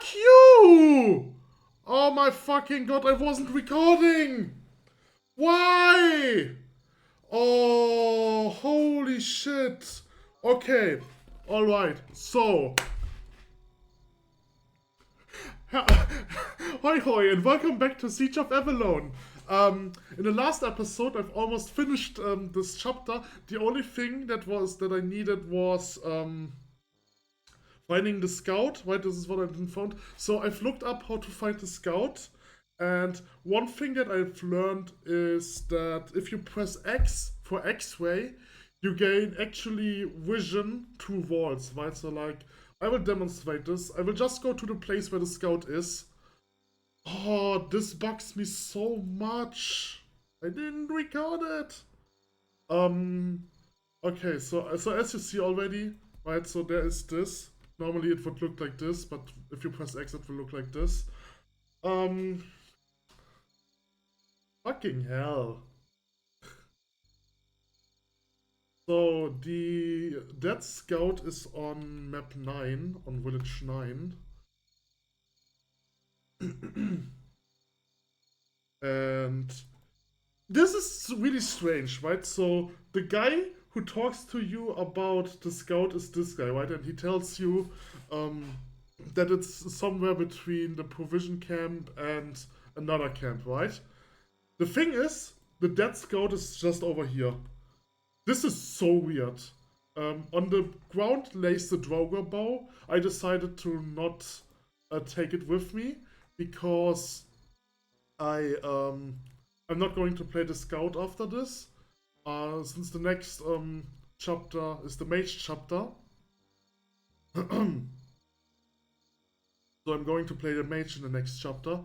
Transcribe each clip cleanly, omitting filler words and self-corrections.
Fuck you! Oh my fucking god, I wasn't recording! Why? Oh, holy shit. Okay, alright, so. Hoi hoi, and welcome back to Siege of Avalon. In the last episode, I've almost finished this chapter. The only thing that I needed was finding the scout. Right, this is what I didn't find. So I've looked up how to find the scout, and one thing that I've learned is that if you press X for X-ray, you gain actually vision through walls. Right, so like I will demonstrate this. I will just go to the place where the scout is. Oh, this bugs me so much. I didn't record it. Okay, so as you see already, right? So there is this. Normally it would look like this, but if you press X, it will look like this. Fucking hell. So that scout is on map 9, on village 9. And this is really strange, right? So the guy who talks to you about the scout is this guy, right? And he tells you that it's somewhere between the provision camp and another camp, right? The thing is, the dead scout is just over here. This is so weird. On the ground lays the Draugr bow. I decided to not take it with me because I'm not going to play the scout after this. Since the next chapter is the mage chapter. So I'm going to play the mage in the next chapter.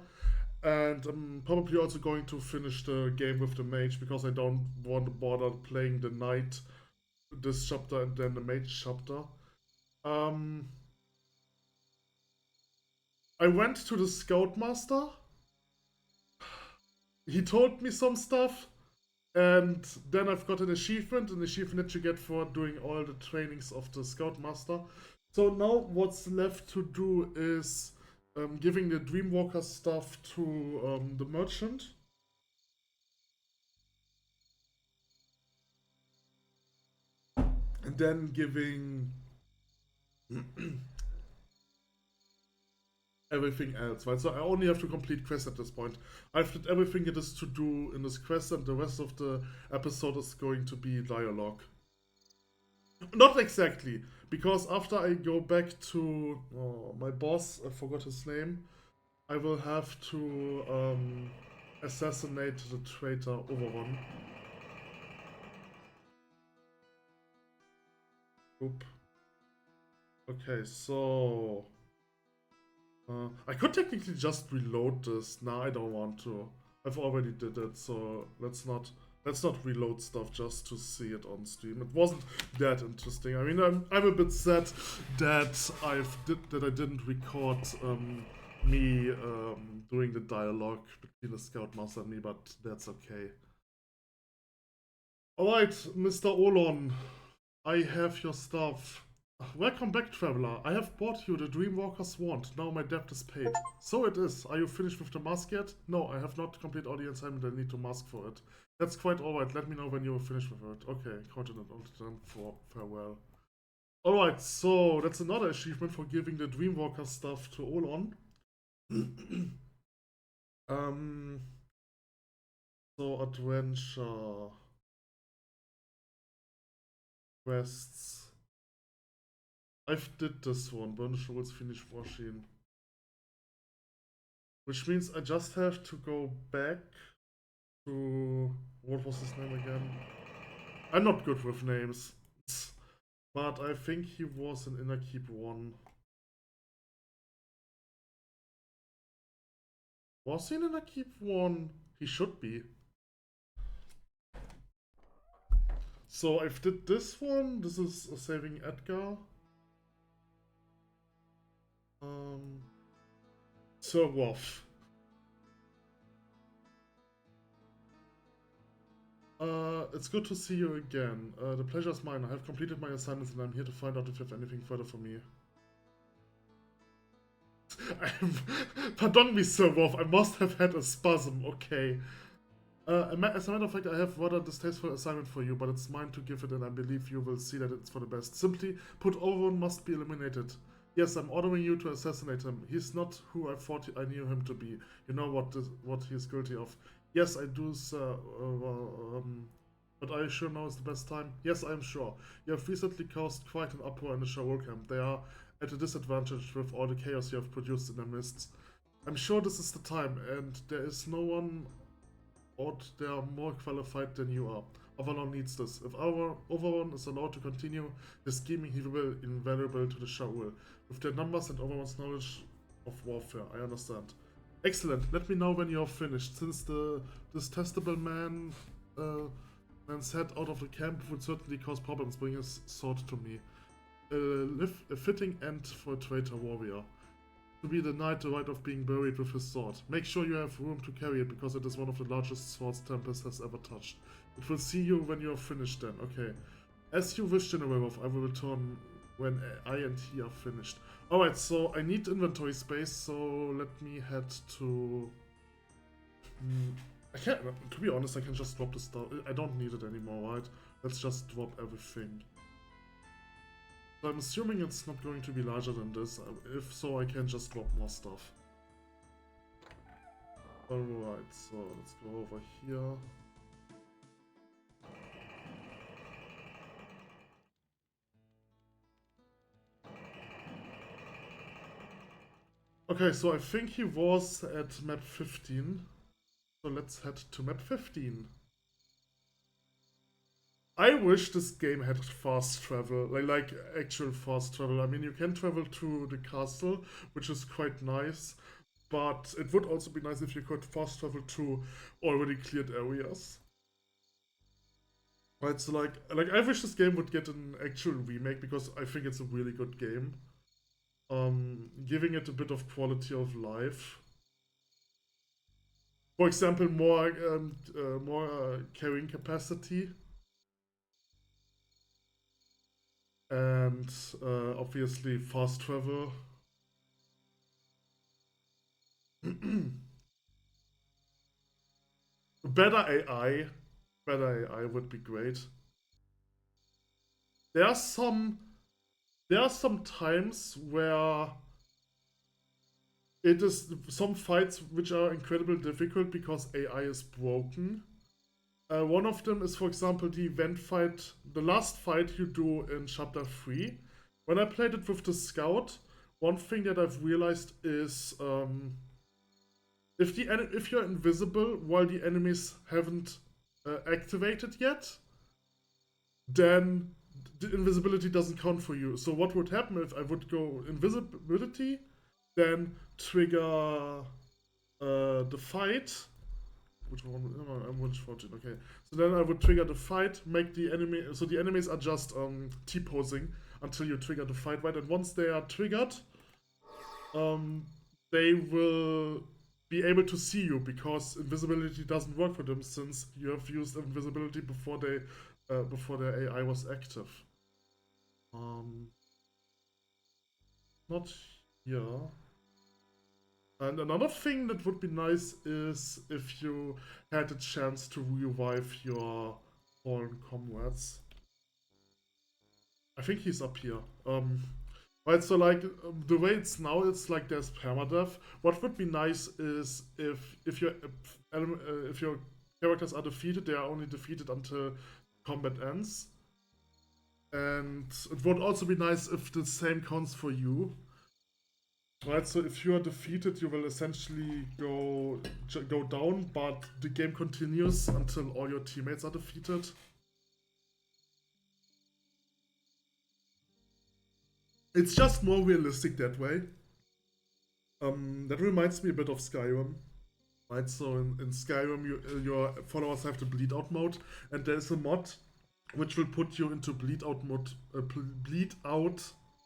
And I'm probably also going to finish the game with the mage because I don't want to bother playing the knight this chapter and then the mage chapter. I went to the scoutmaster. He told me some stuff. And then I've got an achievement that you get for doing all the trainings of the Scoutmaster. So now what's left to do is giving the Dreamwalker stuff to the merchant. And then giving everything else, right? So I only have to complete quests at this point. I've did everything it is to do in this quest, and the rest of the episode is going to be dialogue. Not exactly, because after I go back to my boss, I forgot his name, I will have to assassinate the traitor Avalon. Oop. Okay, so I could technically just reload this. Nah, I don't want to. I've already did it, so let's not reload stuff just to see it on stream. It wasn't that interesting. I mean, I'm a bit sad that I didn't record me doing the dialogue between the Scoutmaster and me, but that's okay. Alright, Mr. Olon, I have your stuff. Welcome back, traveler. I have bought you the Dreamwalker's wand. Now my debt is paid. So it is. Are you finished with the mask yet? No, I have not completed all the assignment. I need to mask for it. That's quite alright. Let me know when you're finished with it. Okay, continent all the time for farewell. Alright, so that's another achievement for giving the Dreamwalker stuff to Olon. So adventure quests. I've did this one, burn the shovels, finish washing. Which means I just have to go back to... What was his name again? I'm not good with names. But I think he was in Inner Keep 1. Was he in Inner Keep 1? He should be. So I've did this one. This is saving Edgar. Sir Wolf. It's good to see you again. The pleasure is mine. I have completed my assignments and I'm here to find out if you have anything further for me. Pardon me, Sir Wolf, I must have had a spasm, okay. As a matter of fact, I have rather distasteful assignment for you, but it's mine to give it, and I believe you will see that it's for the best. Simply put, Avalon must be eliminated. Yes, I'm ordering you to assassinate him. He's not who I thought I knew him to be. You know what he is guilty of. Yes, I do, sir. But are you sure now is the best time? Yes, I am sure. You have recently caused quite an uproar in the Shaol camp. They are at a disadvantage with all the chaos you have produced in their midst. I'm sure this is the time, and there is no one out there more qualified than you are. Avalon needs this. If Avalon is allowed to continue his scheming, he will be invaluable to the Shaul. With their numbers and Avalon's knowledge of warfare, I understand. Excellent. Let me know when you are finished. Since the detestable man's head out of the camp would certainly cause problems, bring his sword to me. A fitting end for a traitor warrior. To be denied the right of being buried with his sword. Make sure you have room to carry it, because it is one of the largest swords Tempest has ever touched. It will see you when you are finished then, okay. As you wish, General Wolf, I will return when I and he are finished. Alright, so I need inventory space, so let me head to... I can't, to be honest, I can just drop the stuff. I don't need it anymore, right? Let's just drop everything. So I'm assuming it's not going to be larger than this. If so, I can just drop more stuff. Alright, so let's go over here. Okay, so I think he was at map 15. So let's head to map 15. I wish this game had fast travel, like actual fast travel. I mean, you can travel to the castle, which is quite nice, but it would also be nice if you could fast travel to already cleared areas. Right, so like I wish this game would get an actual remake, because I think it's a really good game. Giving it a bit of quality of life. For example, more carrying capacity. And obviously fast travel. Better AI would be great. There are some times where it is some fights which are incredibly difficult because AI is broken. One of them is, for example, the event fight, the last fight you do in Chapter 3. When I played it with the Scout, one thing that I've realized is if you're invisible while the enemies haven't activated yet, then the invisibility doesn't count for you. So what would happen if I would go invisibility, then trigger the fight? Which one? I'm 14. Okay, so then I would trigger the fight, make the enemy. So the enemies are just T-posing until you trigger the fight, right? And once they are triggered, they will be able to see you, because invisibility doesn't work for them, since you have used invisibility before their AI was active. Not here. And another thing that would be nice is if you had a chance to revive your fallen comrades. I think he's up here. Right, so like the way it's now, it's like there's permadeath. What would be nice is if your characters are defeated, they are only defeated until combat ends. And it would also be nice if the same counts for you. Right, so if you are defeated, you will essentially go down, but the game continues until all your teammates are defeated. It's just more realistic that way. That reminds me a bit of Skyrim. Right, so in Skyrim, your followers have the bleed out mode, and there's a mod which will put you into bleed out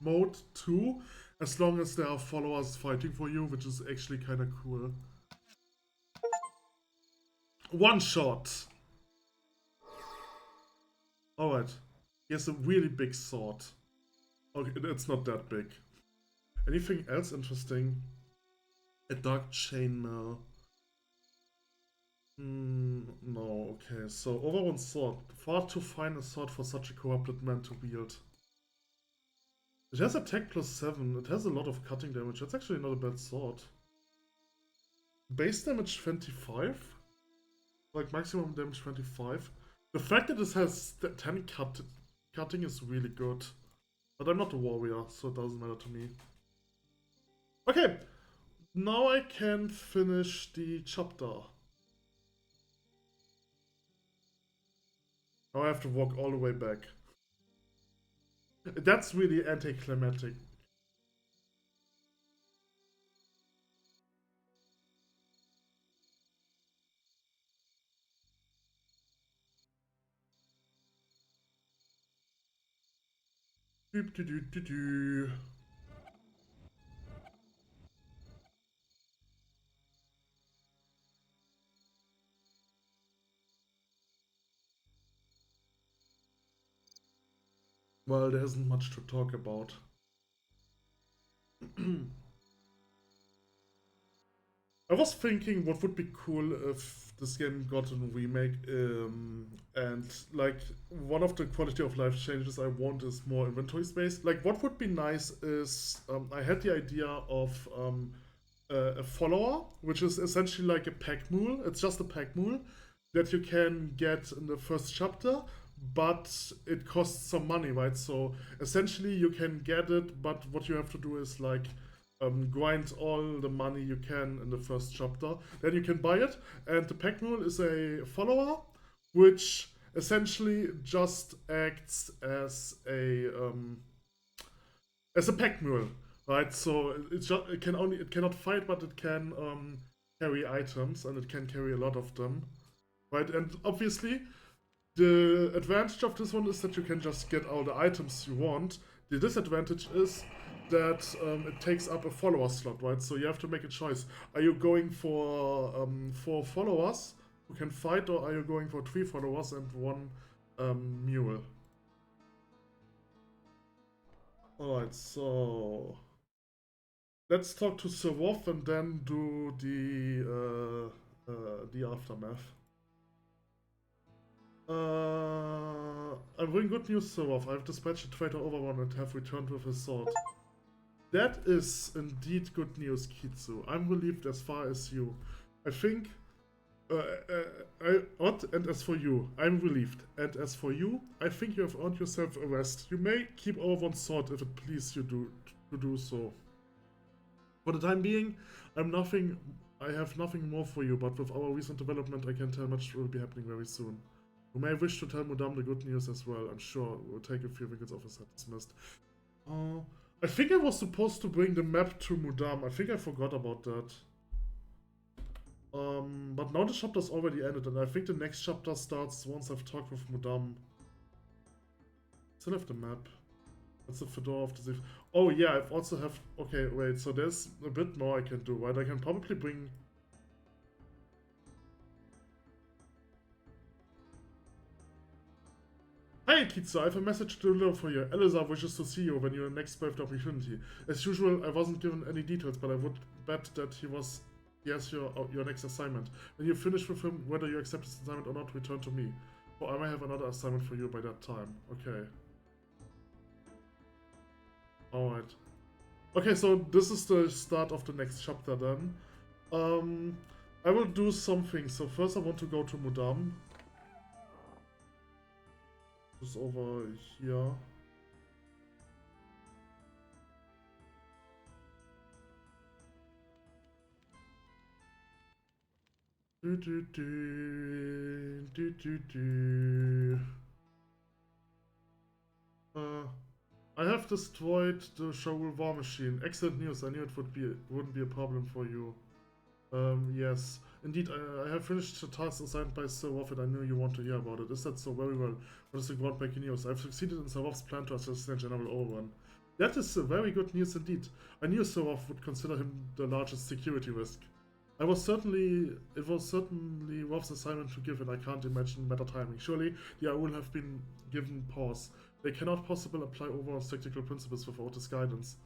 mode too, as long as there are followers fighting for you, which is actually kind of cool. One shot. Alright. He has a really big sword. Okay, it's not that big. Anything else interesting? A dark chainmail. No, okay. So overworn sword. Far too fine a sword for such a corrupted man to wield. It has attack +7. It has a lot of cutting damage. That's actually not a bad sword. Base damage 25. Like maximum damage 25. The fact that this has 10 cutting is really good. But I'm not a warrior, so it doesn't matter to me. Okay, now I can finish the chapter. Now I have to walk all the way back. That's really anticlimactic. Doop doo doo doo doo. Well, there isn't much to talk about. I was thinking what would be cool if this game got a remake, and like one of the quality of life changes I want is more inventory space. Like what would be nice is I had the idea of a follower, which is essentially like a pack mule. It's just a pack mule that you can get in the first chapter, but it costs some money, right? So essentially you can get it, but what you have to do is like grind all the money you can in the first chapter. Then you can buy it, and the pack mule is a follower, which essentially just acts as a pack mule, right? So it cannot fight, but it can carry items, and it can carry a lot of them, right? And obviously, the advantage of this one is that you can just get all the items you want. The disadvantage is that it takes up a follower slot, right? So you have to make a choice. Are you going for 4 followers who can fight, or are you going for 3 followers and 1 mule? Alright, so let's talk to Sir Wolf and then do the aftermath. I'm bringing good news, Sir Wolf. I've dispatched the traitor Avalon and have returned with his sword. That is indeed good news, Kitsu. I'm relieved as far as you. I think... and as for you, I'm relieved. And as for you, I think you have earned yourself a rest. You may keep Avalon's sword if it pleases you to do so. For the time being, I have nothing more for you, but with our recent development, I can tell much will be happening very soon. You may wish to tell Madame the good news as well. I'm sure it will take a few wickets off his head dismissed. I think I was supposed to bring the map to Mudam. I think I forgot about that. But now the chapter's already ended, and I think the next chapter starts once I've talked with Mudam. Still have the map. That's the fedora of the thief. Oh yeah, I've also have... Okay, wait, so there's a bit more I can do, right? I can probably bring... Hi Kitsu, I have a message to deliver for you. Eliza wishes to see you when you next have the opportunity. As usual, I wasn't given any details, but I would bet that he has your next assignment. When you finish with him, whether you accept his assignment or not, return to me. Or I may have another assignment for you by that time. Okay. Alright. Okay, so this is the start of the next chapter then. I will do something. So first I want to go to Mudam. This is over here. I have destroyed the Shaul war machine. Excellent news. I knew it wouldn't be a problem for you. Yes. Indeed, I have finished the task assigned by Sir Wolf and I knew you want to hear about it. Is that so? Very well. What is the groundbreaking news? I've succeeded in Sir Wolf's plan to assassinate General Owen. That is very good news indeed. I knew Sir Wolf would consider him the largest security risk. It was certainly Wolf's assignment to give, and I can't imagine better timing. Surely the Aul have been given pause. They cannot possibly apply overall tactical principles without his guidance.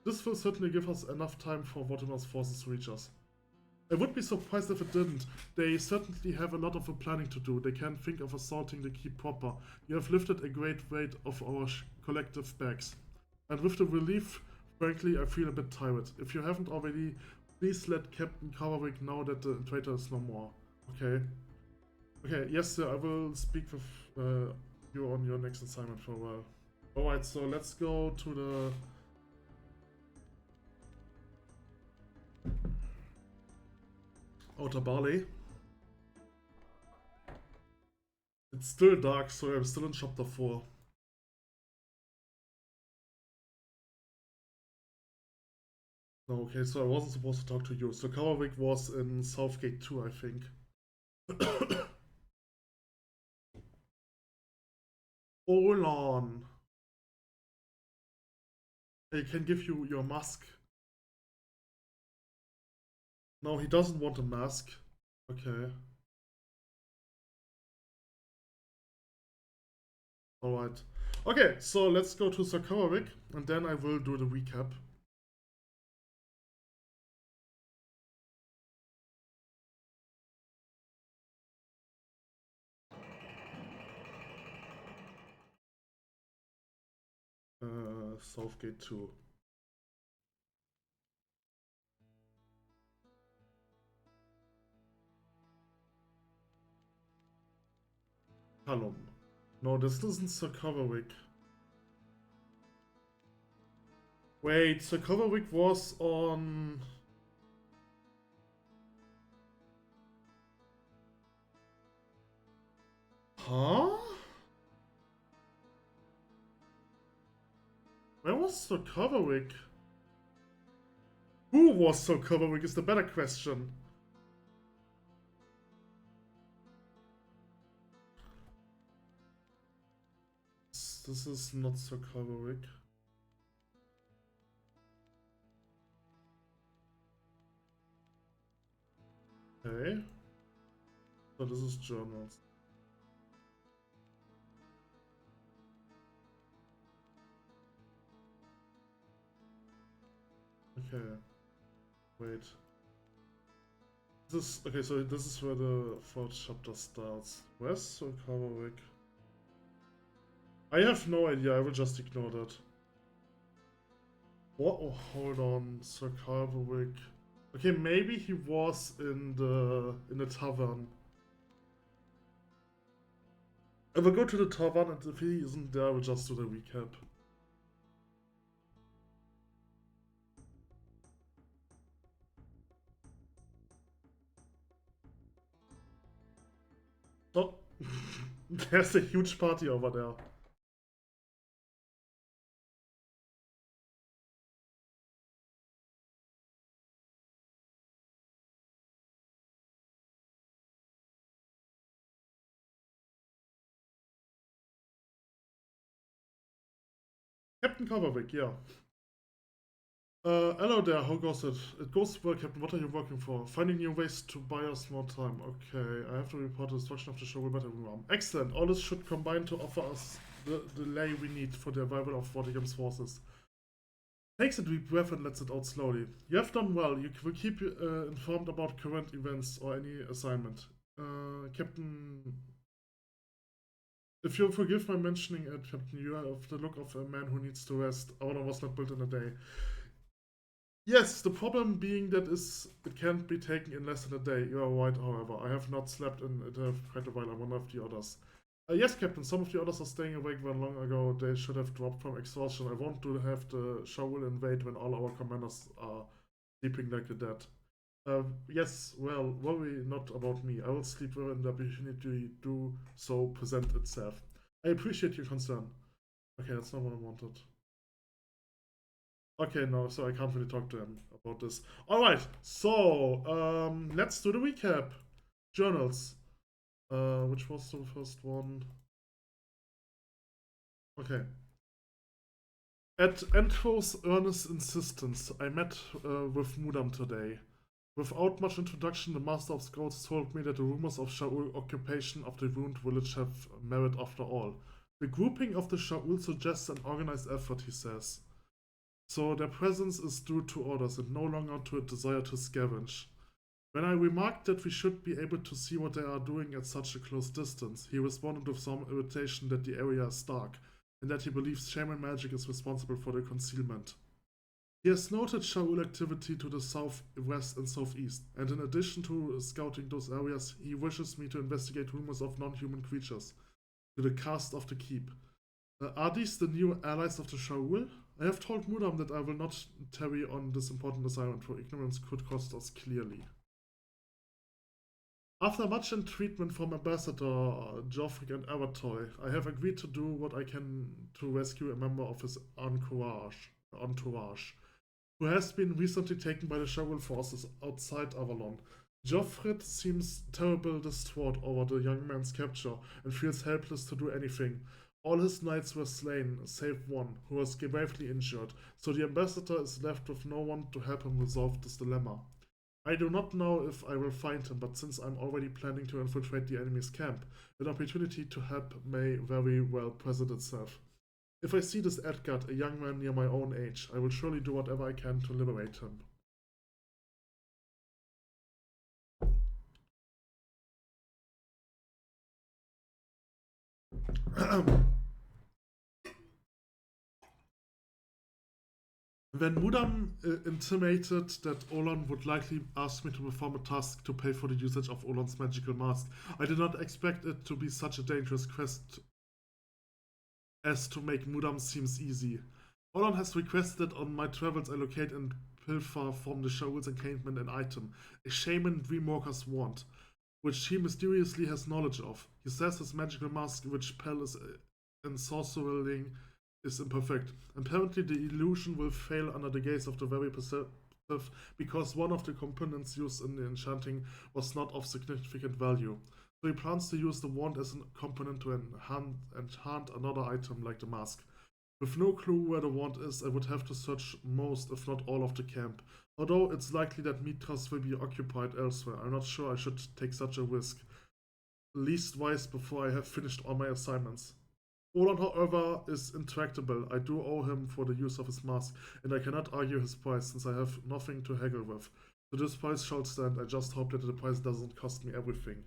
This will certainly give us enough time for Vortimer's forces to reach us. I would be surprised if it didn't. They certainly have a lot of planning to do. They can't think of assaulting the keep proper. You have lifted a great weight of our collective backs. And with the relief, frankly, I feel a bit tired. If you haven't already, please let Captain Coverwick know that the traitor is no more. Okay. Okay, yes sir, I will speak with you on your next assignment for a while. Alright, so let's go to the... Outer Barley. It's still dark, so I'm still in chapter 4. No, okay, so I wasn't supposed to talk to you. So Coverwick was in Southgate 2, I think. Olan. I can give you your mask. No, he doesn't want a mask. Okay. Alright. Okay, so let's go to Sir Coverwick, and then I will do the recap. Southgate 2. Callum. No, this isn't Sir Coverwick. Wait, Sir Coverwick was on... Huh? Where was Sir Coverwick? Who was Sir Coverwick is the better question. This is not Sir Coverwick. Okay. So this is journals. Okay. Wait. This okay, so this is where the fourth chapter starts. Where's Sir Coverwick? I have no idea, I will just ignore that. What? Oh, hold on, Sir Coverwick. Okay, maybe he was in the tavern. I will go to the tavern, and if he isn't there, I will just do the recap. Oh, there's a huge party over there. Captain Coverwick, yeah. Hello there, how goes it? It goes well, Captain. What are you working for? Finding new ways to buy us more time. Okay, I have to report the destruction of the show with everyone. Excellent, all this should combine to offer us the delay we need for the arrival of Vortigham's forces. Takes a deep breath and lets it out slowly. You have done well. You will keep informed about current events or any assignment. Captain... If you forgive my mentioning it, Captain, you have the look of a man who needs to rest. Avalon was not built in a day. Yes, the problem being that it can't be taken in less than a day. You are right, however. I have not slept in quite a while. I'm one of the others. Yes, Captain, some of the others are staying awake when long ago they should have dropped from exhaustion. I want to have the Shaul invade when all our commanders are sleeping like the dead. Yes, well, worry not about me. I will sleep when the opportunity to do so present itself. I appreciate your concern. Okay, that's not what I wanted. Okay, no, so I can't really talk to him about this. Alright, so, let's do the recap. Journals. Which was the first one? Okay. At Entro's earnest insistence, I met with Mudam today. Without much introduction, the Master of Scouts told me that the rumors of Shaul occupation of the ruined village have merit after all. The grouping of the Shaul suggests an organized effort, he says. So their presence is due to orders and no longer to a desire to scavenge. When I remarked that we should be able to see what they are doing at such a close distance, he responded with some irritation that the area is dark, and that he believes shaman magic is responsible for their concealment. He has noted Shaul activity to the south, west, and southeast, and in addition to scouting those areas, he wishes me to investigate rumors of non-human creatures to the cast of the keep. Are these the new allies of the Shaul? I have told Mudam that I will not tarry on this important assignment, for ignorance could cost us clearly. After much entreatment from Ambassador Joffrey and Avatoy, I have agreed to do what I can to rescue a member of his entourage, who has been recently taken by the Shaul forces outside Avalon. Joffred seems terribly distraught over the young man's capture and feels helpless to do anything. All his knights were slain, save one, who was gravely injured, so the ambassador is left with no one to help him resolve this dilemma. I do not know if I will find him, but since I'm already planning to infiltrate the enemy's camp, an opportunity to help may very well present itself. If I see this Edgard, a young man near my own age, I will surely do whatever I can to liberate him. When Mudam intimated that Olan would likely ask me to perform a task to pay for the usage of Olan's magical mask, I did not expect it to be such a dangerous quest as to make Mudam seems easy. Olan has requested that on my travels I locate and pilfer from the Shaul's encampment an item, a shaman dreamwalker's wand, which he mysteriously has knowledge of. He says his magical mask, which Pell is ensorcering, is imperfect. Apparently, the illusion will fail under the gaze of the very perceptive because one of the components used in the enchanting was not of significant value. So he plans to use the wand as a component to enchant another item like the mask. With no clue where the wand is, I would have to search most, if not all, of the camp. Although it's likely that Mitras will be occupied elsewhere, I'm not sure I should take such a risk. Leastwise before I have finished all my assignments. Olan, however, is intractable. I do owe him for the use of his mask, and I cannot argue his price since I have nothing to haggle with. So this price shall stand. I just hope that the price doesn't cost me everything.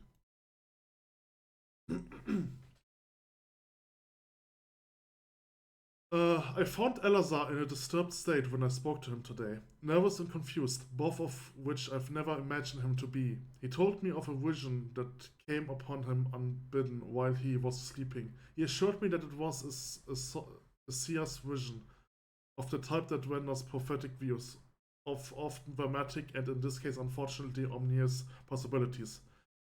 I found Elazar in a disturbed state when I spoke to him today. Nervous and confused, both of which I've never imagined him to be. He told me of a vision that came upon him unbidden while he was sleeping. He assured me that it was a seer's vision, of the type that renders prophetic views, of often dramatic and in this case unfortunately ominous possibilities.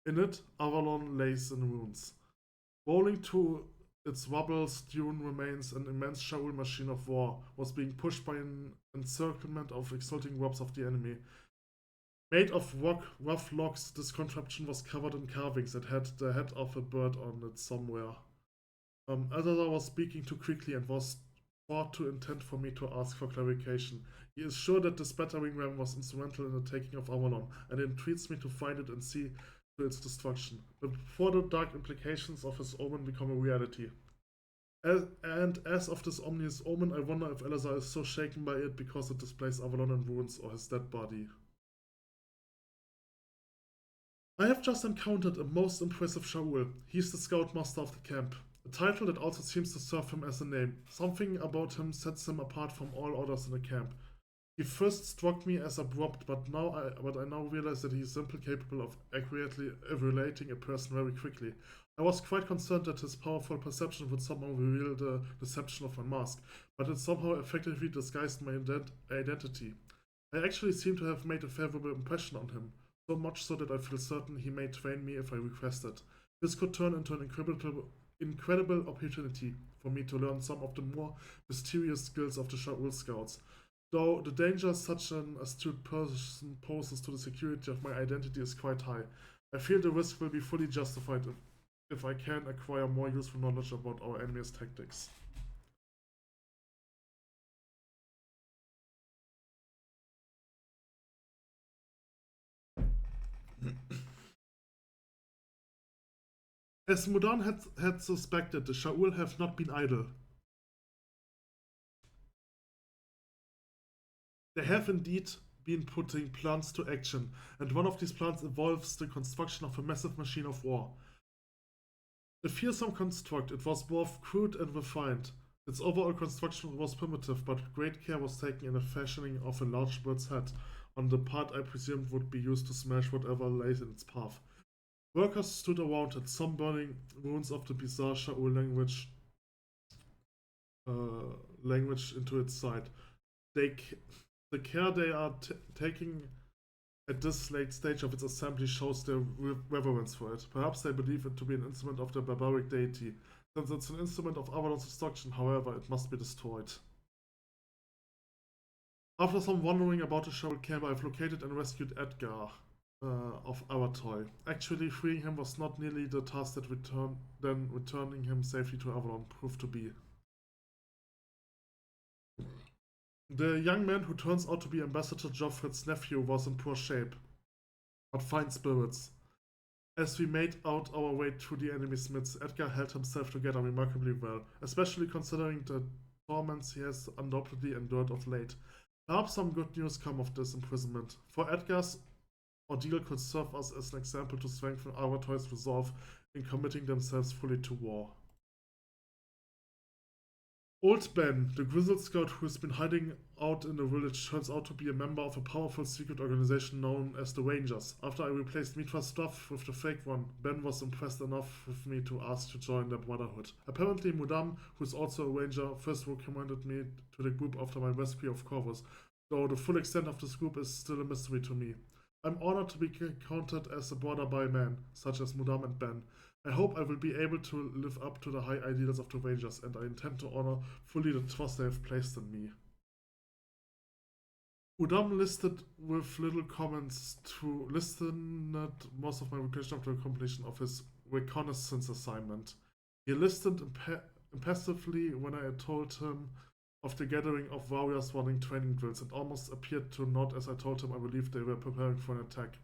In it, Avalon lays in ruins. Rolling to its rubble-strewn remains, an immense Shaul machine of war was being pushed by an encirclement of exulting robes of the enemy. Made of rough logs, this contraption was covered in carvings that had the head of a bird on it somewhere. Elazar was speaking too quickly and was far too intent for me to ask for clarification. He is sure that the spattering ram was instrumental in the taking of Avalon, and entreats me to find it and see to its destruction, but before the dark implications of his omen become a reality. And as of this ominous omen, I wonder if Elazar is so shaken by it because it displays Avalon in ruins or his dead body. I have just encountered a most impressive Shaul. He's the scoutmaster of the camp, a title that also seems to serve him as a name. Something about him sets him apart from all others in the camp. He first struck me as abrupt, but I now realize that he is simply capable of accurately evaluating a person very quickly. I was quite concerned that his powerful perception would somehow reveal the deception of my mask, but it somehow effectively disguised my identity. I actually seem to have made a favorable impression on him, so much so that I feel certain he may train me if I request it. This could turn into an incredible opportunity for me to learn some of the more mysterious skills of the Shaul Scouts. Though the danger such an astute person poses to the security of my identity is quite high, I feel the risk will be fully justified if I can acquire more useful knowledge about our enemy's tactics. As Mudan had suspected, the Shaul have not been idle. They have indeed been putting plans to action, and one of these plans involves the construction of a massive machine of war. A fearsome construct, it was both crude and refined. Its overall construction was primitive, but great care was taken in the fashioning of a large bird's head, on the part I presumed would be used to smash whatever lay in its path. Workers stood around it, some burning ruins of the bizarre Shaul language into its side. The care they are taking at this late stage of its assembly shows their reverence for it. Perhaps they believe it to be an instrument of their barbaric deity. Since it's an instrument of Avalon's destruction, however, it must be destroyed. After some wandering about the shovel camp, I've located and rescued Edgar of Avatar. Actually, freeing him was not nearly the task that returning him safely to Avalon proved to be. The young man who turns out to be Ambassador Joffred's nephew was in poor shape, but fine spirits. As we made out our way through the enemy's midst, Edgar held himself together remarkably well, especially considering the torments he has undoubtedly endured of late. Perhaps some good news come of this imprisonment, for Edgar's ordeal could serve us as an example to strengthen Avatar's resolve in committing themselves fully to war. Old Ben, the grizzled scout who has been hiding out in the village, turns out to be a member of a powerful secret organization known as the Rangers. After I replaced Mitra's stuff with the fake one, Ben was impressed enough with me to ask to join their brotherhood. Apparently Mudam, who is also a ranger, first recommended me to the group after my rescue of Corvus, though the full extent of this group is still a mystery to me. I'm honored to be counted as a brother by men, such as Mudam and Ben. I hope I will be able to live up to the high ideals of the Rangers, and I intend to honor fully the trust they have placed in me. Udam listed with little comments to listen most of my request of the completion of his reconnaissance assignment. He listened impassively when I told him of the gathering of warriors running training drills and almost appeared to nod as I told him I believed they were preparing for an attack.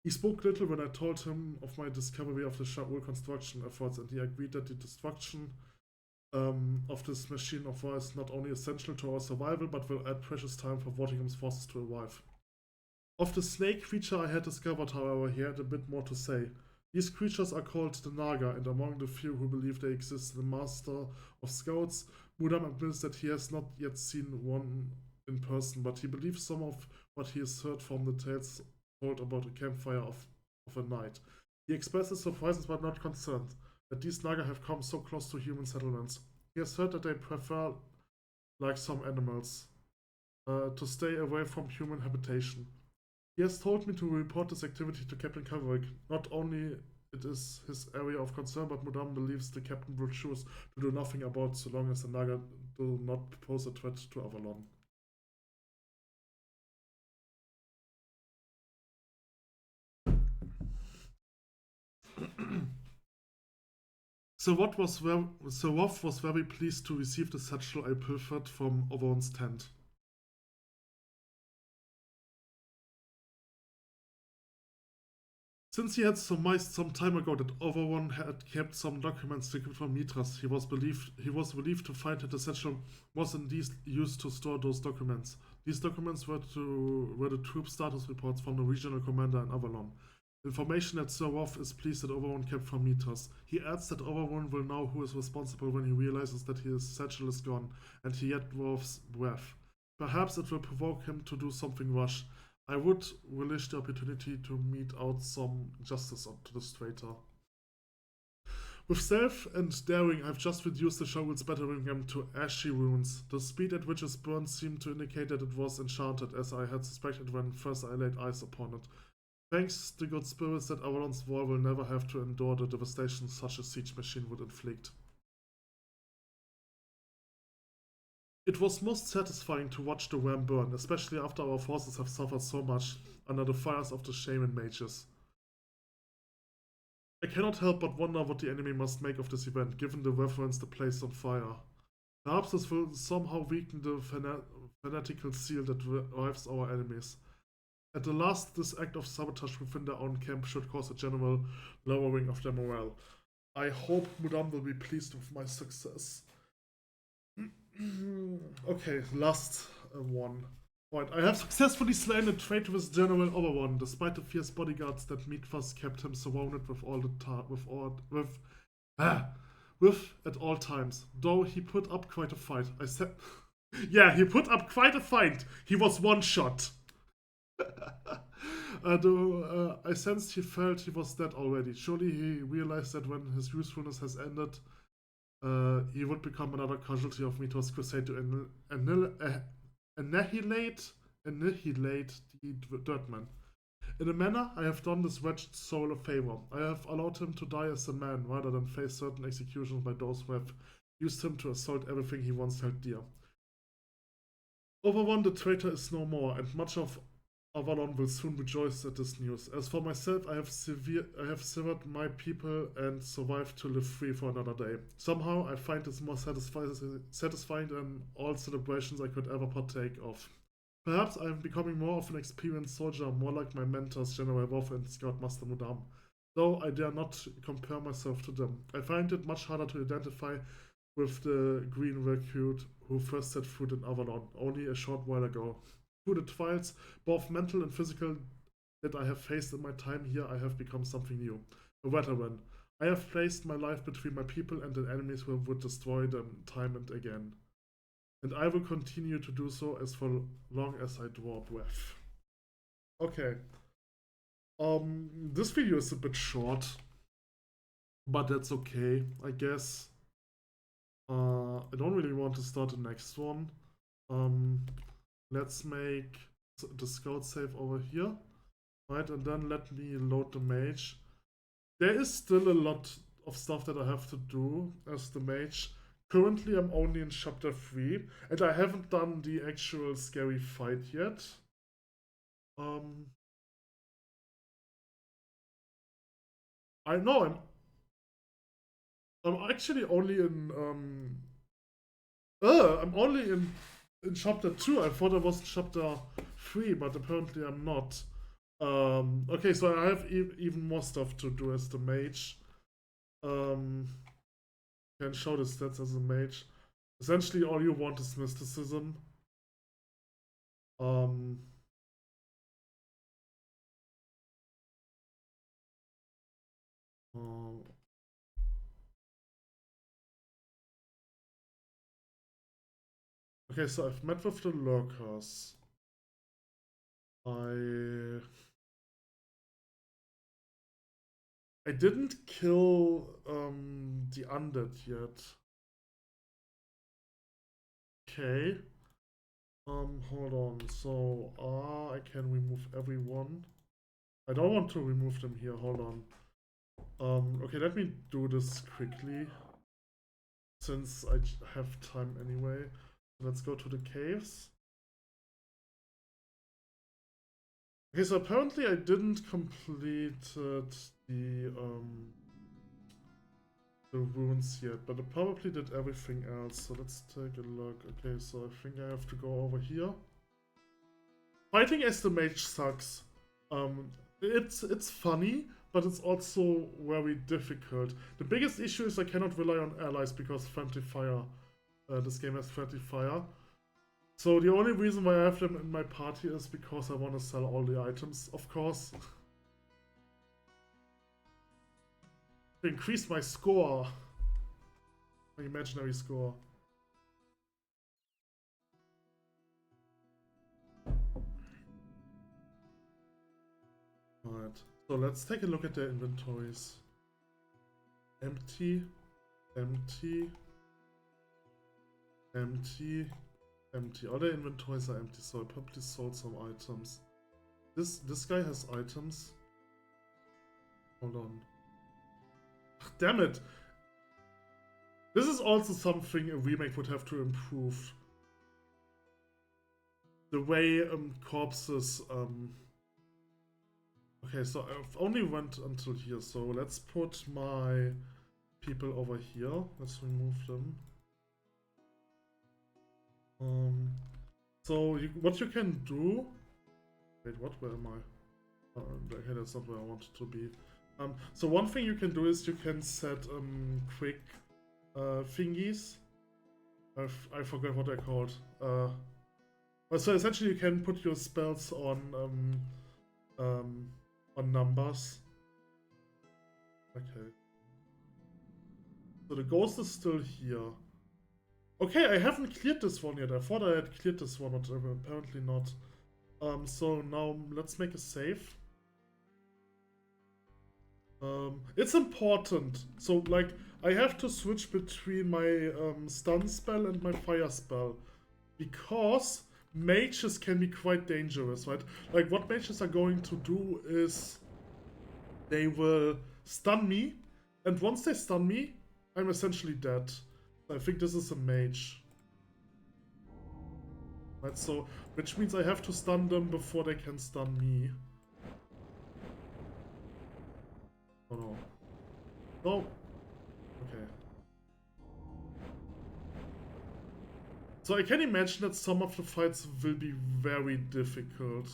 He spoke little when I told him of my discovery of the Shaul construction efforts, and he agreed that the destruction of this machine of war is not only essential to our survival, but will add precious time for Vortigum's forces to arrive. Of the snake creature I had discovered, however, he had a bit more to say. These creatures are called the Naga, and among the few who believe they exist, the Master of Scouts, Mudam admits that he has not yet seen one in person, but he believes some of what he has heard from the tales told about a campfire of a night. He expresses surprises but not concerned that these Naga have come so close to human settlements. He has heard that they prefer, like some animals, to stay away from human habitation. He has told me to report this activity to Captain Kaverick. Not only it is his area of concern, but Mudam believes the captain will choose to do nothing about so long as the Naga do not pose a threat to Avalon. Sir Roth was very pleased to receive the satchel I pilfered from Oberon's tent. Since he had surmised some time ago that Oberon had kept some documents secret from Mitras, he was relieved to find that the satchel was indeed used to store those documents. These documents were the troop status reports from the regional commander in Avalon. Information that Sir Roth is pleased that Oberon kept from Mitras. He adds that Oberon will know who is responsible when he realizes that his satchel is gone, and he yet Roth's breath. Perhaps it will provoke him to do something rash. I would relish the opportunity to mete out some justice to this traitor. With stealth and daring, I've just reduced the Shaul's battering ram to ashy ruins. The speed at which it burned seemed to indicate that it was enchanted, as I had suspected when first I laid eyes upon it. Thanks to good spirits that Avalon's war will never have to endure the devastation such a siege machine would inflict. It was most satisfying to watch the ram burn, especially after our forces have suffered so much under the fires of the shaman mages. I cannot help but wonder what the enemy must make of this event, given the reference the place on fire. Perhaps this will somehow weaken the fanatical zeal that drives our enemies. At the last, this act of sabotage within their own camp should cause a general lowering of their morale. I hope Mudam will be pleased with my success. Okay, last one. Right, I have successfully slain a traitorous General Avalon, despite the fierce bodyguards that Meatfuss kept him surrounded with all the with at all times. Though he put up quite a fight. I said, yeah, he put up quite a fight. He was one shot. Though I sensed he felt he was dead already. Surely he realized that when his usefulness has ended, he would become another casualty of Mito's crusade to annihilate the Dirtman. In a manner, I have done this wretched soul a favor. I have allowed him to die as a man, rather than face certain executions by those who have used him to assault everything he once held dear. Overone, the traitor is no more, and much of Avalon will soon rejoice at this news. As for myself, I have severed my people and survived to live free for another day. Somehow, I find this more satisfying than all celebrations I could ever partake of. Perhaps I am becoming more of an experienced soldier, more like my mentors, General Wolf and Scoutmaster Mudam. Though I dare not compare myself to them. I find it much harder to identify with the green recruit who first set foot in Avalon, only a short while ago. Through the trials, both mental and physical, that I have faced in my time here, I have become something new. A veteran. I have placed my life between my people and the enemies who would destroy them time and again. And I will continue to do so as for long as I draw breath. Okay. This video is a bit short, but that's okay, I guess. I don't really want to start the next one. Let's make the scout save over here, right? And then let me load the mage. There is still a lot of stuff that I have to do as the mage. Currently, I'm only in chapter 3, and I haven't done the actual scary fight yet. I know I'm actually only in I'm only in chapter 2. I thought I was in chapter 3, but apparently I'm not. Okay, so I have even more stuff to do as the mage. Can show the stats as a mage. Essentially, all you want is mysticism. Okay, so I've met with the lurkers. I didn't kill the undead yet. Okay. Hold on. So I can remove everyone. I don't want to remove them here. Hold on. Okay, let me do this quickly, since I have time anyway. Let's go to the caves. Okay, so apparently I didn't complete the runes yet, but I probably did everything else. So let's take a look. Okay, so I think I have to go over here. Fighting as the mage sucks. It's funny, but it's also very difficult. The biggest issue is I cannot rely on allies because friendly fire. This game has friendly fire. So the only reason why I have them in my party is because I want to sell all the items, of course. To increase my score. My imaginary score. Alright, so let's take a look at their inventories. Empty, empty, empty, empty. All their inventories are empty, so I probably sold some items. This guy has items. Hold on. Damn it! This is also something a remake would have to improve. The way corpses okay, so I've only went until here, so let's put my people over here. Let's remove them. So what you can do... Wait, what? Where am I? Okay, that's not where I wanted to be. So one thing you can do is you can set quick thingies. I forgot what they're called. So essentially, you can put your spells on numbers. Okay. So the ghost is still here. Okay, I haven't cleared this one yet. I thought I had cleared this one, but apparently not. So now let's make a save. It's important. So like, I have to switch between my stun spell and my fire spell, because mages can be quite dangerous, right? Like, what mages are going to do is they will stun me, and once they stun me, I'm essentially dead. I think this is a mage. Right, so, which means I have to stun them before they can stun me. Oh no. No. Okay. So I can imagine that some of the fights will be very difficult.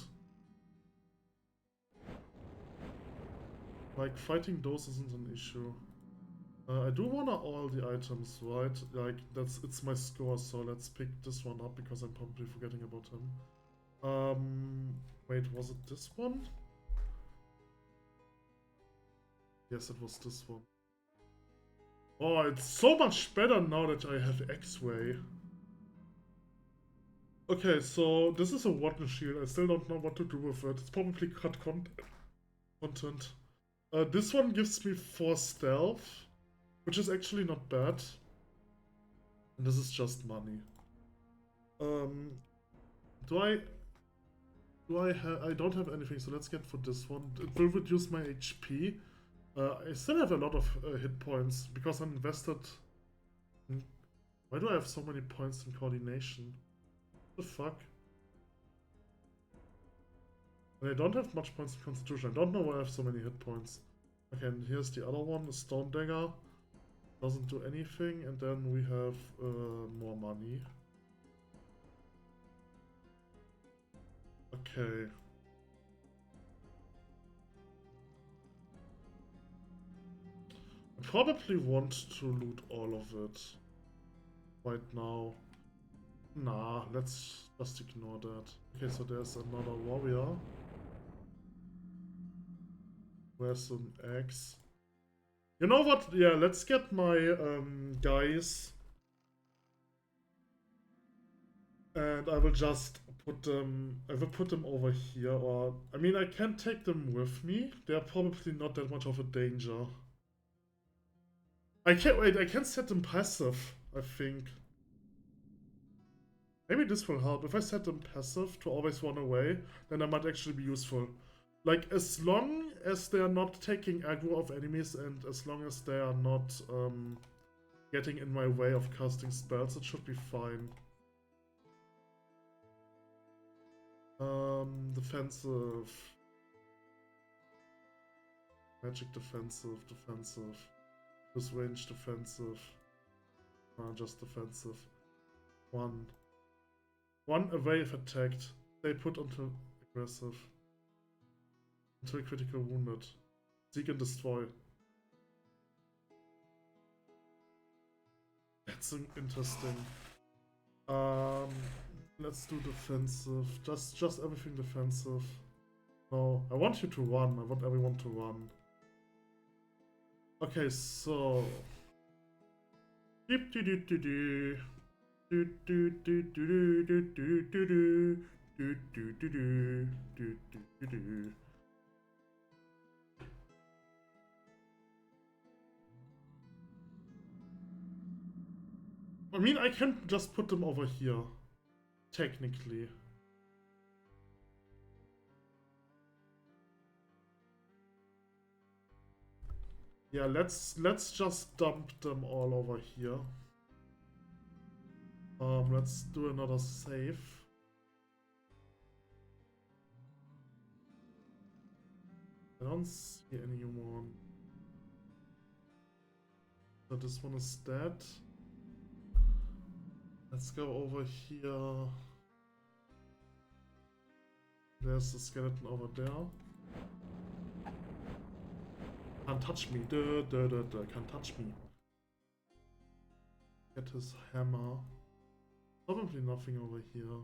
Like, fighting those isn't an issue. I do wanna all the items, right? Like, it's my score, so let's pick this one up because I'm probably forgetting about him. Wait, was it this one? Yes, it was this one. Oh, it's so much better now that I have X-Ray. Okay, so this is a Rotten Shield. I still don't know what to do with it. It's probably cut content. This one gives me 4 stealth, which is actually not bad. And this is just money. I don't have anything, so let's get for this one. It will reduce my HP. I still have a lot of hit points because I invested. Why do I have so many points in coordination? What the fuck? And I don't have much points in constitution. I don't know why I have so many hit points. Okay, and here's the other one, a stone dagger. Doesn't do anything, and then we have more money. Okay. I probably want to loot all of it right now. Nah, let's just ignore that. Okay, so there's another warrior. Where's an axe? You know what? Yeah, let's get my guys. And I will just put them... I will put them over here, or... I mean, I can take them with me. They're probably not that much of a danger. I can't... Wait, I can set them passive, I think. Maybe this will help. If I set them passive to always run away, then that might actually be useful. Like, as long as they are not taking aggro of enemies and as long as they are not getting in my way of casting spells, it should be fine. Defensive. Magic defensive, defensive. This range defensive. Just defensive. One away if attacked. They put onto aggressive. Until critical wounded. Seek and destroy. That's interesting. Let's do defensive. Just everything defensive. No, I want you to run. I want everyone to run. Okay, so... I mean, I can just put them over here. Technically. Yeah, let's just dump them all over here. Let's do another save. I don't see anyone. So this one is dead. Let's go over here. There's the skeleton over there. Can't touch me. Can't touch me. Get his hammer. Probably nothing over here.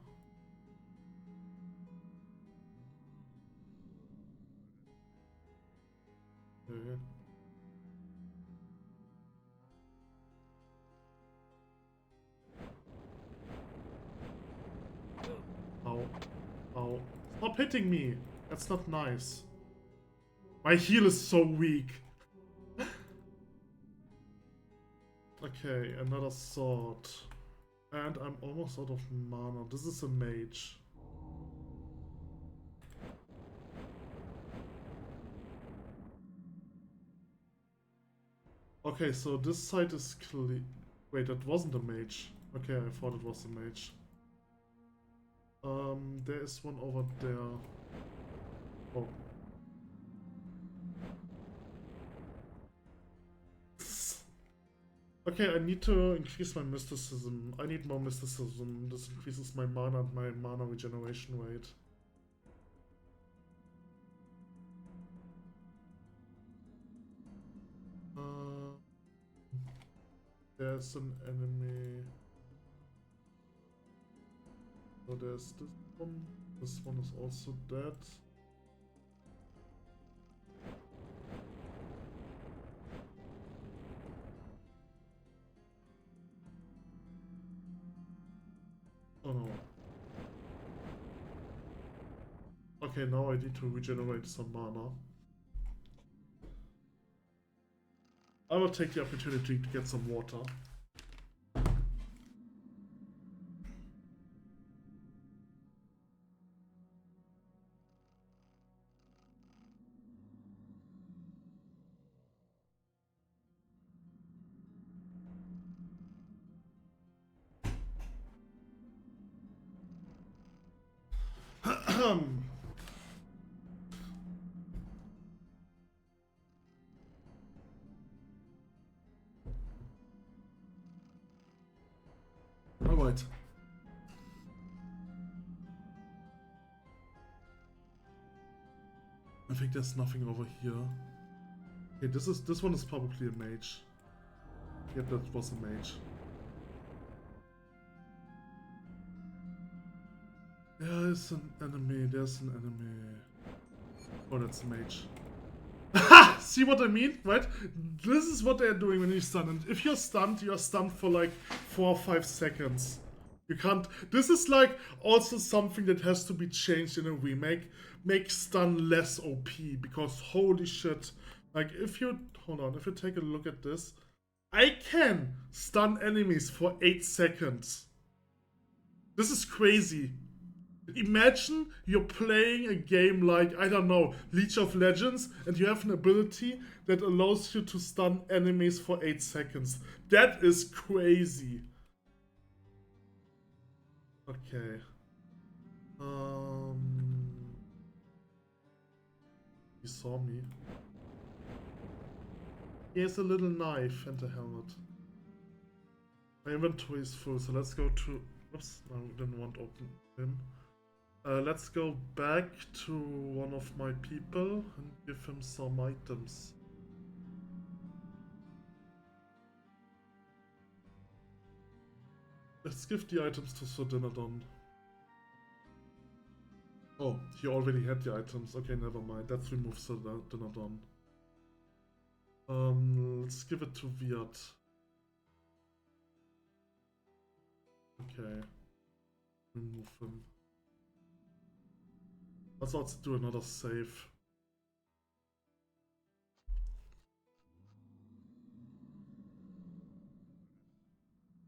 Okay. Ow. Ow. Stop hitting me! That's not nice. My heal is so weak. Okay, another sword. And I'm almost out of mana. This is a mage. Okay, so this side is clear. Wait, that wasn't a mage. Okay, I thought it was a mage. There is one over there. Oh. Okay, I need to increase my mysticism. I need more mysticism. This increases my mana and my mana regeneration rate. There's an enemy. So there's this one. This one is also dead. Oh no. Okay, now I need to regenerate some mana. I will take the opportunity to get some water. Alright. I think there's nothing over here. Okay, this one is probably a mage. Yep, that was a mage. There's an enemy, there's an enemy. Oh, that's a mage. See what I mean, right? This is what they're doing when you stun. And if you're stunned for like 4 or 5 seconds. You can't. This is like also something that has to be changed in a remake. Make stun less OP, because holy shit. Like if you if you take a look at this, I can stun enemies for 8 seconds. This is crazy. Imagine you're playing a game like, I don't know, League of Legends, and you have an ability that allows you to stun enemies for 8 seconds. That is crazy. Okay. He saw me. He has a little knife and a helmet. My inventory is full, so let's go to... Oops, I didn't want to open him. Let's go back to one of my people and give him some items. Let's give the items to Sir Dinadon. Oh, he already had the items. Okay, never mind. Let's remove Sir Dinadon. Let's give it to Viat. Okay. Remove him. Let's also do another save.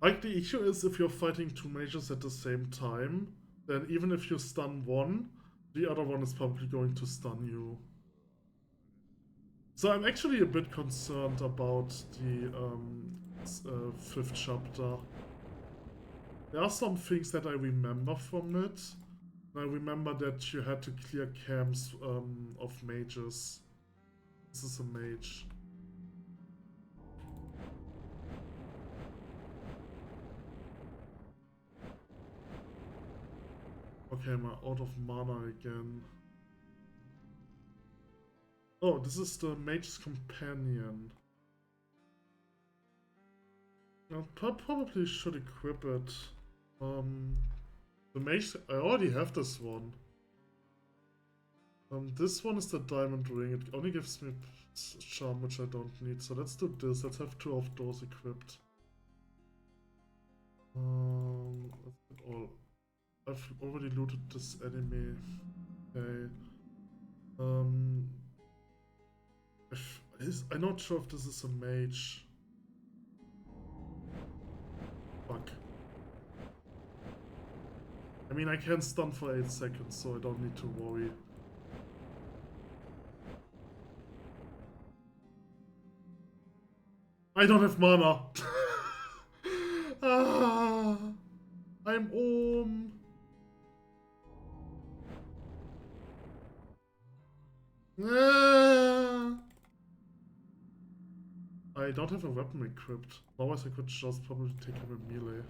Like, the issue is if you're fighting 2 mages at the same time, then even if you stun one, the other one is probably going to stun you. So I'm actually a bit concerned about the 5th chapter. There are some things that I remember from it. I remember that you had to clear camps of mages. This is a mage. Okay, I'm out of mana again. Oh, this is the mage's companion. I probably should equip it. The mage, I already have this one. This one is the diamond ring. It only gives me charm, which I don't need. So let's do this. Let's have 2 of those equipped. Let's get all. I've already looted this enemy. Okay. I'm not sure if this is a mage. Fuck. I mean, I can stun for 8 seconds, so I don't need to worry. I don't have mana. I'm I don't have a weapon equipped. Otherwise I could just probably take him a melee.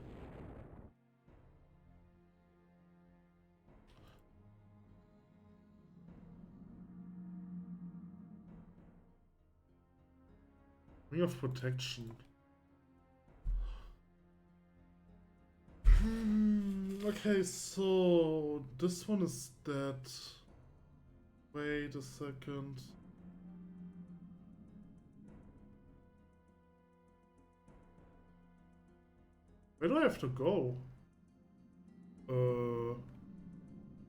Ring of Protection. Okay, so this one is dead. Wait a second. Where do I have to go?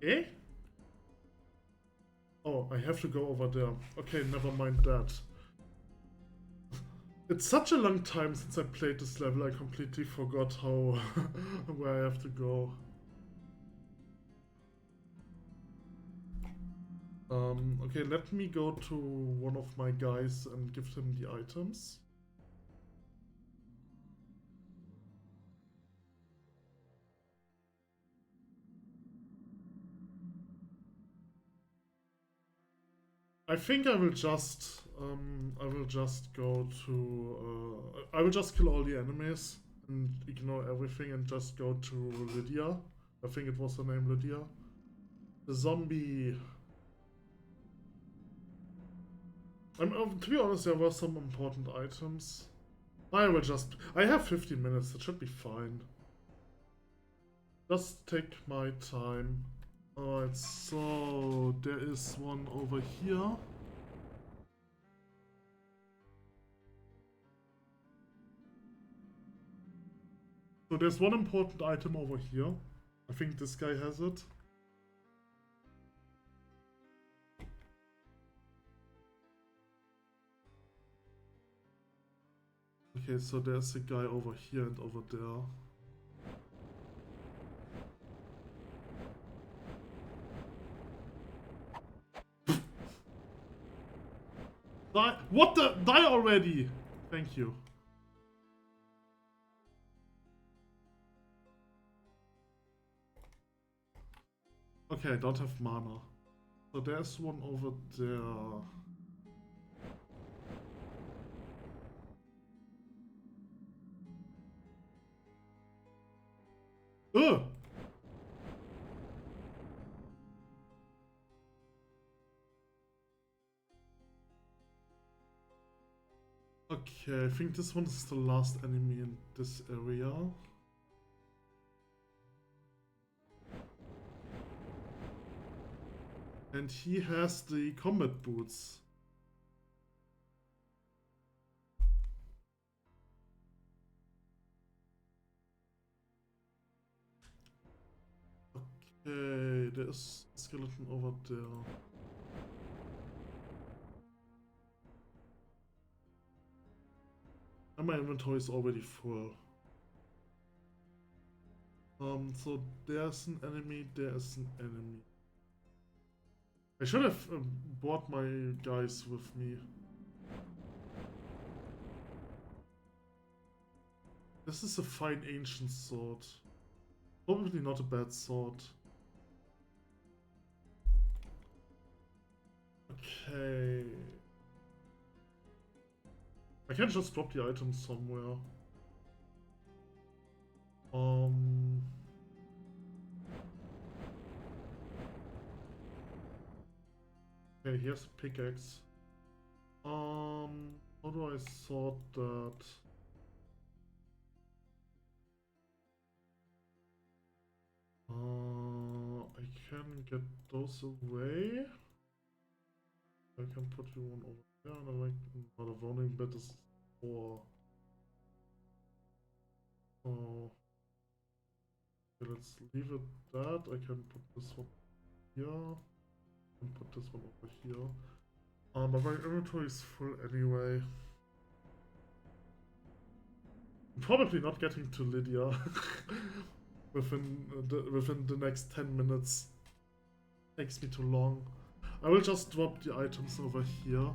Eh? Oh, I have to go over there. Okay, never mind that. It's such a long time since I played this level, I completely forgot how where I have to go. Okay, let me go to one of my guys and give him the items. I think I will just go to I will just kill all the enemies and ignore everything and just go to Lydia. I think it was her name, Lydia. The zombie. To be honest, there were some important items. I have 15 minutes, that should be fine. Just take my time. Alright, so there is one over here. So there's one important item over here. I think this guy has it. Okay, so there's a guy over here and over there. Die! What the? Die already! Thank you. Okay, I don't have mana. So there's one over there. Ugh! Okay, I think this one is the last enemy in this area. And he has the combat boots. Okay, there's a skeleton over there. And my inventory is already full. So there's an enemy, there's an enemy. I should have brought my guys with me. This is a fine ancient sword. Probably not a bad sword. Okay. I can just drop the items somewhere. Okay, here's a pickaxe. How do I sort that? I can get those away. I can put you one over there, and I like another warning bit is 4. Oh. Okay, let's leave it that. I can put this one here. And put this one over here. But my inventory is full anyway. I'm probably not getting to Lydia within the next 10 minutes. Takes me too long. I will just drop the items over here.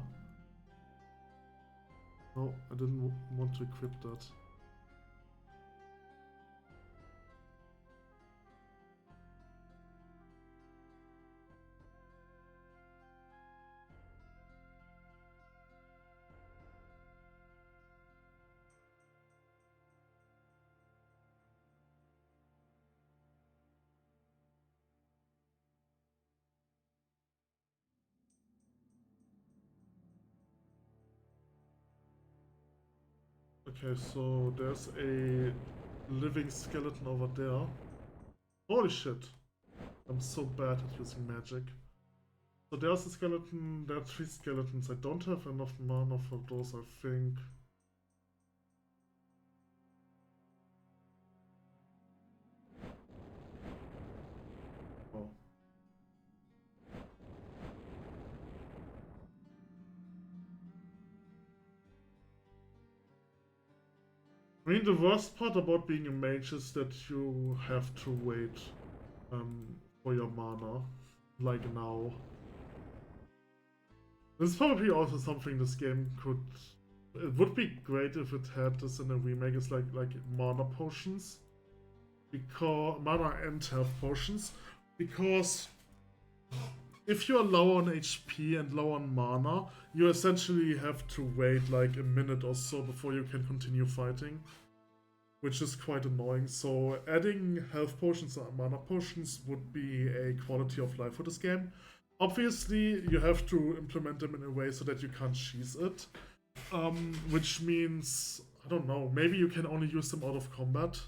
No, I didn't want to equip that. Okay, so there's a living skeleton over there. Holy shit. I'm so bad at using magic. So there's a skeleton, there are 3 skeletons. I don't have enough mana for those, I think. Oh. I mean, the worst part about being a mage is that you have to wait for your mana, like now. This is probably also something this game could... It would be great if it had this in a remake, it's like mana potions. Because... Mana and health potions. Because... If you're low on HP and low on mana, you essentially have to wait like a minute or so before you can continue fighting. Which is quite annoying, so adding health potions and mana potions would be a quality of life for this game. Obviously, you have to implement them in a way so that you can't cheese it. Which means, I don't know, maybe you can only use them out of combat.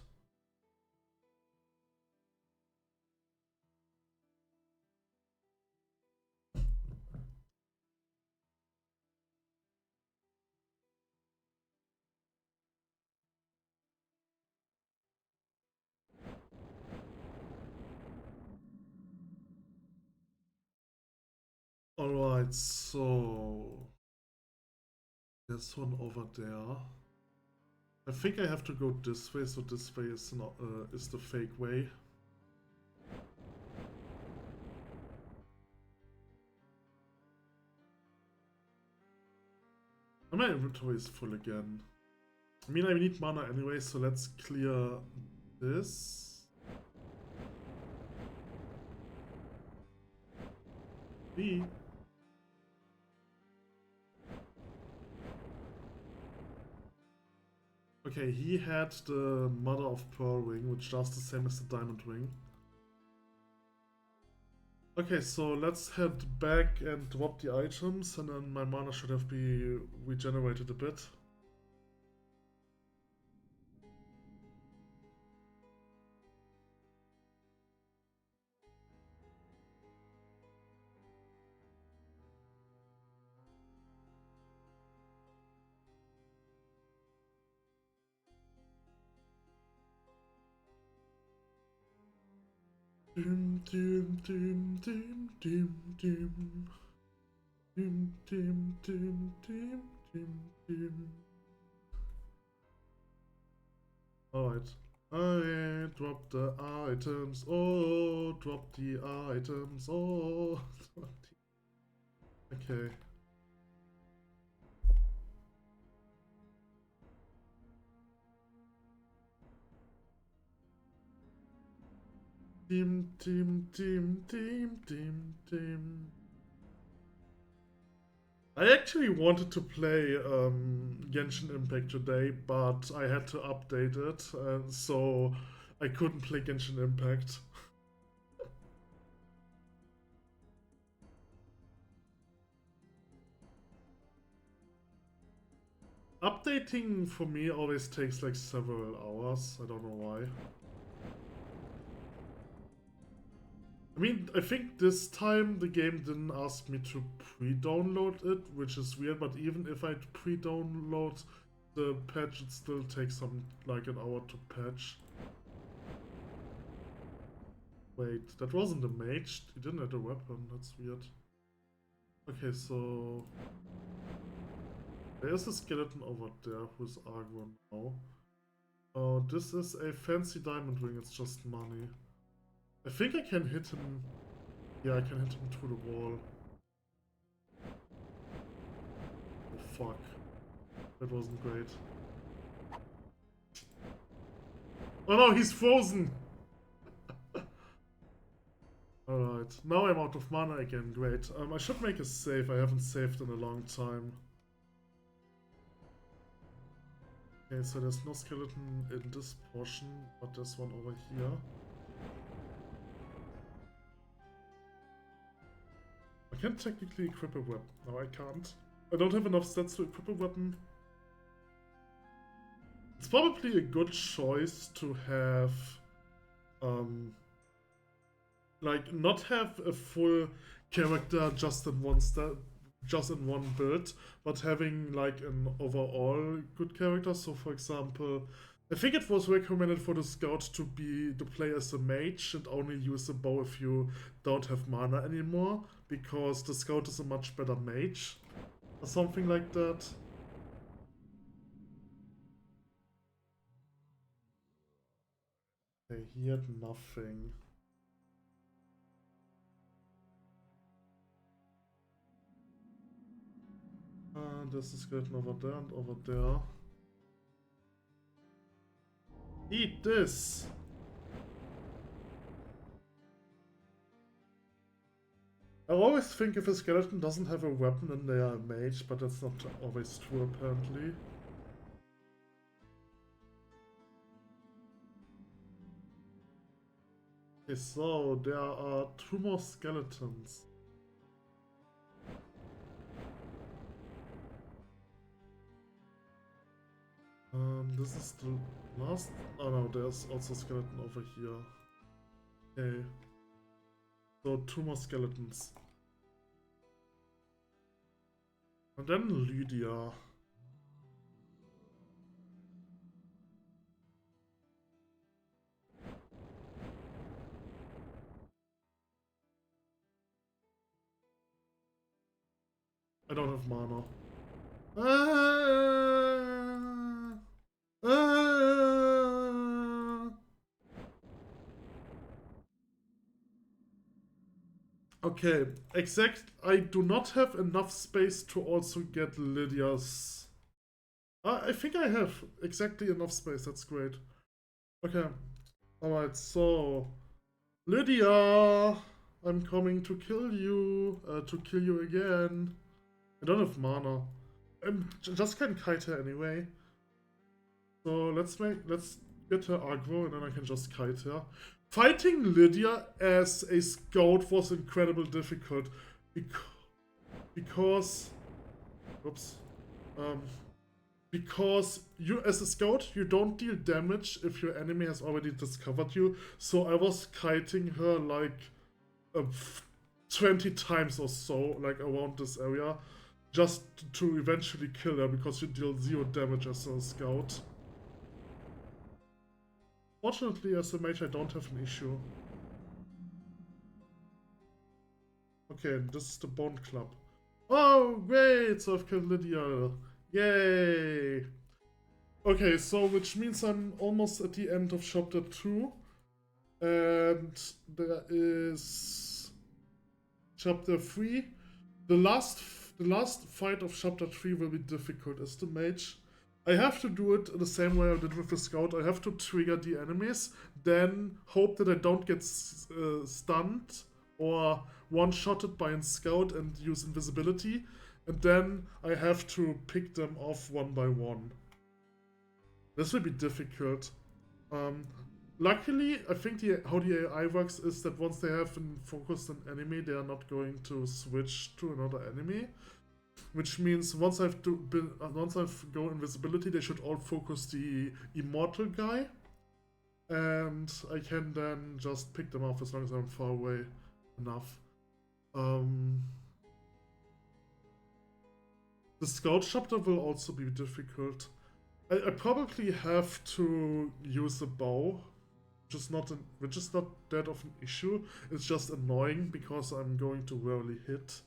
Alright, so... There's one over there. I think I have to go this way, so this way is not is the fake way. And my inventory is full again. I mean, I need mana anyway, so let's clear this. B. Okay, he had the Mother of Pearl ring, which does the same as the Diamond ring. Okay, so let's head back and drop the items, and then my mana should have been regenerated a bit. Doom, doom, doom, doom, doom, doom. Doom, doom, doom, doom, doom, doom. Alright. I drop the items. Oh, drop the items. Oh, okay. Team, team, team, team, team, team. I actually wanted to play Genshin Impact today, but I had to update it, so I couldn't play Genshin Impact. Updating for me always takes like several hours, I don't know why. I I mean, I think this time the game didn't ask me to pre-download it, which is weird, but even if I pre-download the patch, it still takes like an hour to patch. Wait, that wasn't a mage. He didn't have a weapon. That's weird. Okay, so there's a skeleton over there who's Argon now. Oh, this is a fancy diamond ring. It's just money. I think I can hit him. Yeah, I can hit him through the wall. Oh fuck. That wasn't great. Oh no, he's frozen! Alright, now I'm out of mana again, great. I should make a save, I haven't saved in a long time. Okay, so there's no skeleton in this portion, but there's one over here. I can technically equip a weapon. No, I can't. I don't have enough stats to equip a weapon. It's probably a good choice to have, like, not have a full character just in one build, but having like an overall good character. So, for example, I think it was recommended for the scout to play as a mage and only use a bow if you don't have mana anymore, because the scout is a much better mage, or something like that. Okay, he had nothing. There's a skeleton over there and over there. Eat this! I always think if a skeleton doesn't have a weapon then they are a mage, but that's not always true apparently. Okay, so there are 2 more skeletons. This is the last. Oh no, there's also a skeleton over here. Okay. So 2 more skeletons. And then Lydia. I don't have mana. Okay, I do not have enough space to also get Lydia's. I think I have exactly enough space, that's great. Okay, alright, so Lydia, I'm coming to kill you again. I don't have mana. Just can kite her anyway. So let's get her aggro and then I can just kite her. Fighting Lydia as a scout was incredibly difficult because you as a scout you don't deal damage if your enemy has already discovered you. So I was kiting her like 20 times or so, like around this area, just to eventually kill her because you deal 0 damage as a scout. Fortunately, as a mage, I don't have an issue. Okay, this is the Bone Club. Oh, great! So I've killed Lydia. Yay! Okay, so which means I'm almost at the end of chapter 2. And there is chapter 3. The last fight of chapter 3 will be difficult as the mage. I have to do it the same way I did with the scout. I have to trigger the enemies, then hope that I don't get stunned or one-shotted by a scout and use invisibility, and then I have to pick them off one by one. This will be difficult. Luckily, I think how the AI works is that once they have focused an enemy, they are not going to switch to another enemy. Which means once I've go invisibility, they should all focus the immortal guy, and I can then just pick them off as long as I'm far away. enough. The scout chapter will also be difficult. I probably have to use a bow, which is not that of an issue. It's just annoying because I'm going to rarely hit.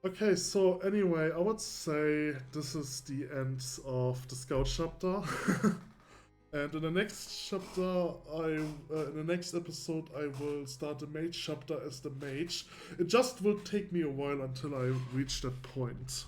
Okay, so anyway, I would say this is the end of the scout chapter. And in the next chapter, in the next episode, I will start the mage chapter as the mage. It just will take me a while until I reach that point.